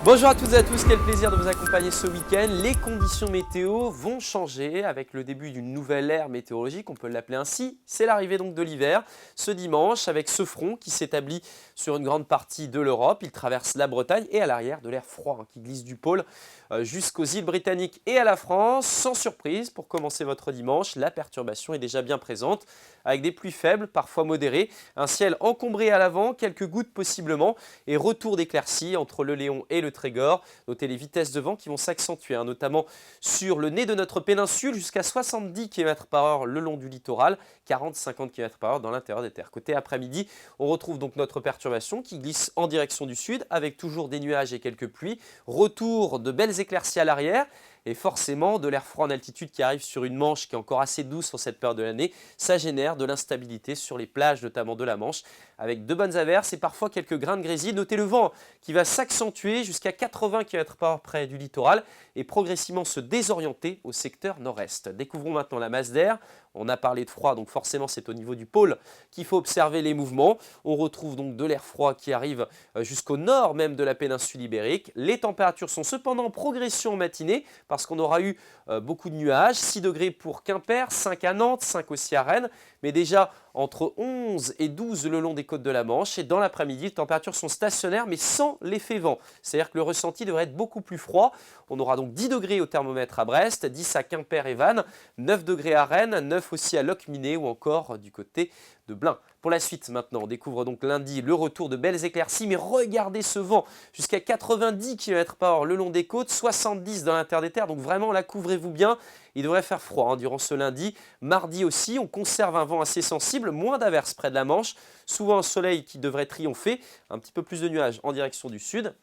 Bonjour à toutes et à tous, quel plaisir de vous accompagner ce week-end. Les conditions météo vont changer avec le début d'une nouvelle ère météorologique, on peut l'appeler ainsi. C'est l'arrivée donc de l'hiver ce dimanche avec ce front qui s'établit sur une grande partie de l'Europe. Il traverse la Bretagne et à l'arrière de l'air froid qui glisse du pôle jusqu'aux îles britanniques et à la France. Sans surprise, pour commencer votre dimanche, la perturbation est déjà bien présente avec des pluies faibles, parfois modérées, un ciel encombré à l'avant, quelques gouttes possiblement et retour d'éclaircies entre le Léon et le Trégor. Notez les vitesses de vent qui vont s'accentuer, notamment sur le nez de notre péninsule, jusqu'à 70 km/h le long du littoral, 40-50 km/h dans l'intérieur des terres. Côté après-midi, on retrouve donc notre perturbation qui glisse en direction du sud, avec toujours des nuages et quelques pluies. Retour de belles éclaircies à l'arrière. Et forcément, de l'air froid en altitude qui arrive sur une Manche qui est encore assez douce en cette période de l'année, ça génère de l'instabilité sur les plages, notamment de la Manche, avec de bonnes averses et parfois quelques grains de grésil. Notez le vent qui va s'accentuer jusqu'à 80 km/h près du littoral et progressivement se désorienter au secteur nord-est. Découvrons maintenant la masse d'air. On a parlé de froid, donc forcément c'est au niveau du pôle qu'il faut observer les mouvements. On retrouve donc de l'air froid qui arrive jusqu'au nord même de la péninsule ibérique. Les températures sont cependant en progression en matinée parce qu'on aura eu beaucoup de nuages. 6 degrés pour Quimper, 5 à Nantes, 5 aussi à Rennes, mais déjà entre 11 et 12 le long des côtes de la Manche. Et dans l'après-midi, les températures sont stationnaires mais sans l'effet vent. C'est-à-dire que le ressenti devrait être beaucoup plus froid. On aura donc 10 degrés au thermomètre à Brest, 10 à Quimper et Vannes, 9 degrés à Rennes, 9 aussi à Locminé ou encore du côté de Blain. Pour la suite maintenant, on découvre donc lundi le retour de belles éclaircies, mais regardez ce vent jusqu'à 90 km/h le long des côtes, 70 dans l'intérieur des terres, donc vraiment là couvrez-vous bien. Il devrait faire froid durant ce lundi. Mardi aussi, on conserve un vent assez sensible, moins d'averses près de la Manche, souvent un soleil qui devrait triompher, un petit peu plus de nuages en direction du sud.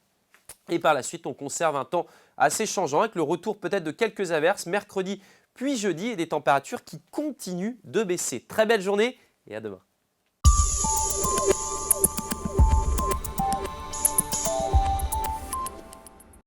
Et par la suite, on conserve un temps assez changeant avec le retour peut-être de quelques averses mercredi puis jeudi et des températures qui continuent de baisser. Très belle journée et à demain.